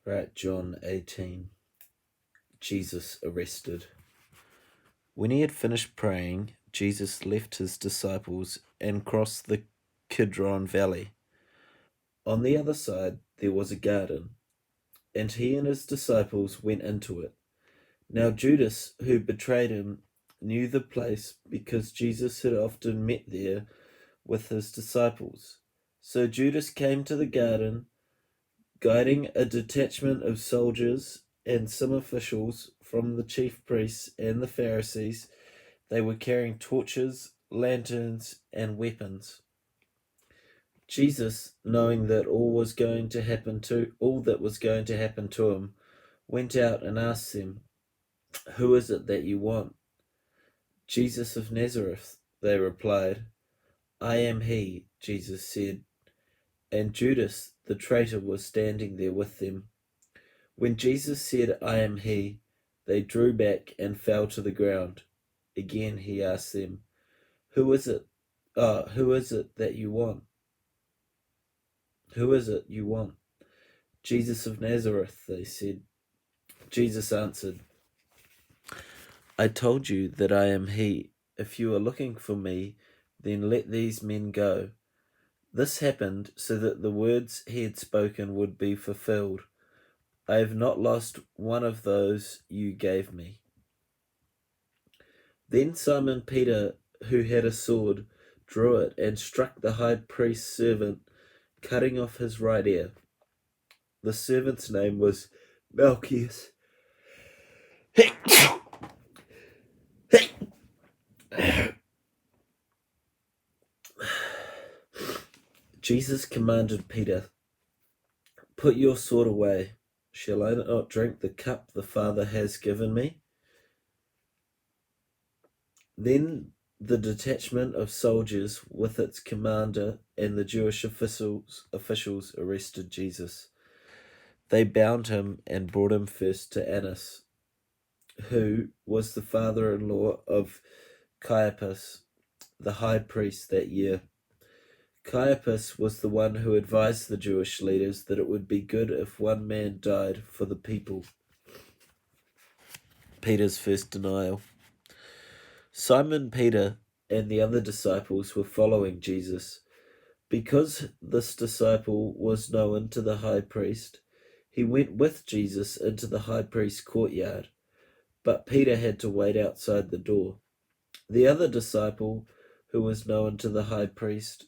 Right, John 18. Jesus arrested. When he had finished praying, Jesus left his disciples and crossed the Kidron Valley. On the other side there was a garden, and he and his disciples went into it. Now Judas, who betrayed him, knew the place because Jesus had often met there with his disciples. So Judas came to the garden, guiding a detachment of soldiers and some officials from the chief priests and the Pharisees. They were carrying torches, lanterns, and weapons. Jesus, knowing that all that was going to happen to him, went out and asked them, "Who is it that you want?" "Jesus of Nazareth," they replied. "I am he," Jesus said, and Judas the traitor was standing there with them. When Jesus said, "I am he," they drew back and fell to the ground. Again he asked them, Who is it that you want? Who is it you want?" "Jesus of Nazareth," they said. Jesus answered, "I told you that I am he. If you are looking for me, then let these men go." This happened so that the words he had spoken would be fulfilled. "I have not lost one of those you gave me." Then Simon Peter, who had a sword, drew it and struck the high priest's servant, cutting off his right ear. The servant's name was Malchus. Jesus commanded Peter, "Put your sword away. Shall I not drink the cup the Father has given me?" Then the detachment of soldiers with its commander and the Jewish officials arrested Jesus. They bound him and brought him first to Annas, who was the father-in-law of Caiaphas, the high priest that year. Caiaphas was the one who advised the Jewish leaders that it would be good if one man died for the people. Peter's first denial. Simon Peter and the other disciples were following Jesus. Because this disciple was known to the high priest, he went with Jesus into the high priest's courtyard, but Peter had to wait outside the door. The other disciple, who was known to the high priest,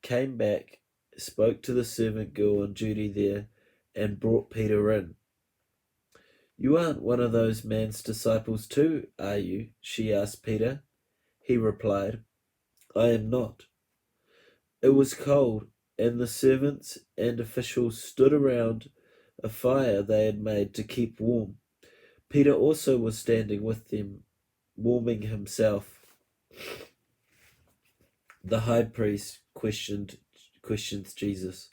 came back, spoke to the servant girl on duty there, and brought Peter in. "You aren't one of those man's disciples too, are you?" she asked Peter. He replied, "I am not." It was cold, and the servants and officials stood around a fire they had made to keep warm. Peter also was standing with them, warming himself. The high priest questions Jesus.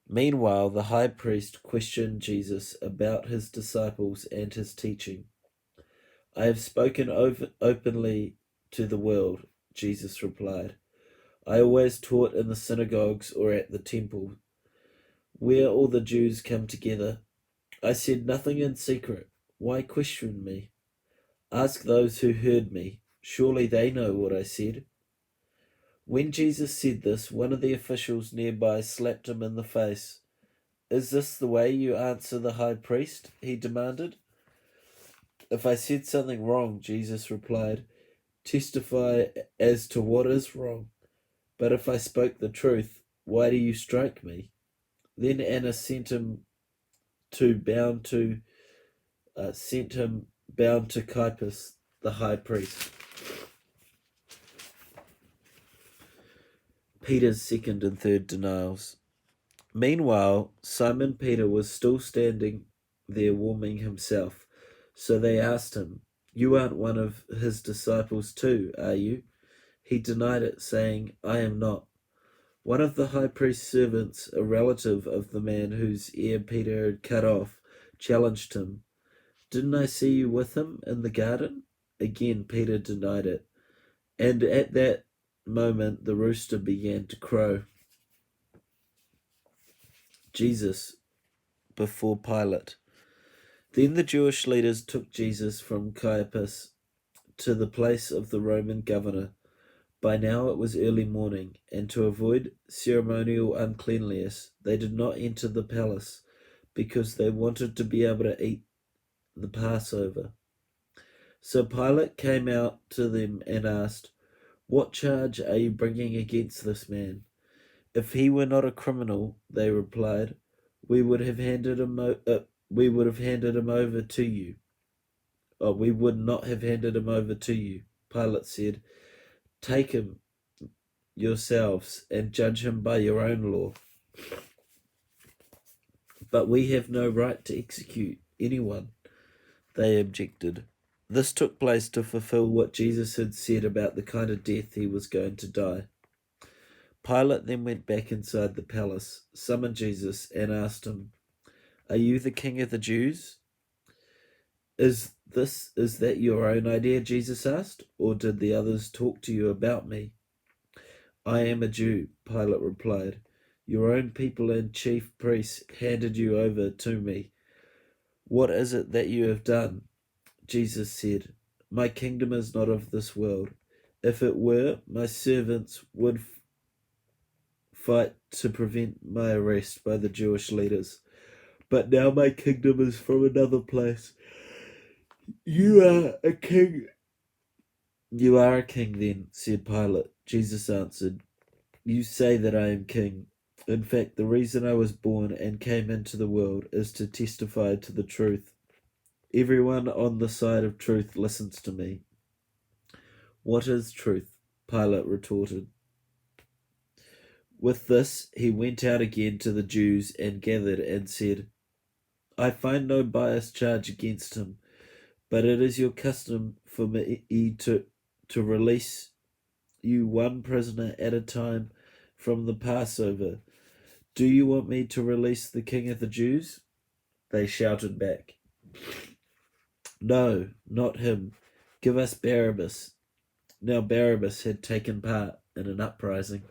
Meanwhile, the high priest questioned Jesus about his disciples and his teaching. "I have spoken openly to the world," Jesus replied. "I always taught in the synagogues or at the temple, where all the Jews come together. I said nothing in secret. Why question me? Ask those who heard me. Surely they know what I said." When Jesus said this, one of the officials nearby slapped him in the face. "Is this the way you answer the high priest?" he demanded. "If I said something wrong," Jesus replied, "testify as to what is wrong. But if I spoke the truth, why do you strike me?" Then Annas sent him bound to Caiaphas, the high priest. Peter's second and third denials. Meanwhile, Simon Peter was still standing there warming himself. So they asked him, "You aren't one of his disciples too, are you?" He denied it, saying, "I am not." One of the high priest's servants, a relative of the man whose ear Peter had cut off, challenged him. "Didn't I see you with him in the garden?" Again Peter denied it. And at that moment the rooster began to crow. Jesus before Pilate. Then the Jewish leaders took Jesus from Caiaphas to the place of the Roman governor. By now it was early morning, and to avoid ceremonial uncleanliness, they did not enter the palace, because they wanted to be able to eat the Passover. So Pilate came out to them and asked, "What charge are you bringing against this man?" "If he were not a criminal," they replied, "we would have handed him. We would have handed him over to you." "Oh, we would not have handed him over to you," Pilate said. "Take him yourselves and judge him by your own law." "But we have no right to execute anyone," they objected. This took place to fulfill what Jesus had said about the kind of death he was going to die. Pilate then went back inside the palace, summoned Jesus, and asked him, "Are you the king of the Jews?" Is that your own idea?" Jesus asked, "or did the others talk to you about me?" "I am a Jew," Pilate replied. "Your own people and chief priests handed you over to me. What is it that you have done?" Jesus said, "My kingdom is not of this world. If it were, my servants would fight to prevent my arrest by the Jewish leaders. But now my kingdom is from another place." "You are a king." "You are a king then," said Pilate. Jesus answered, "You say that I am king. In fact, the reason I was born and came into the world is to testify to the truth. Everyone on the side of truth listens to me." "What is truth?" Pilate retorted. With this, he went out again to the Jews and gathered and said, "I find no bias charge against him, but it is your custom for me to release you one prisoner at a time from the Passover. Do you want me to release the king of the Jews?" They shouted back, "No, not him. Give us Barabbas." Now Barabbas had taken part in an uprising.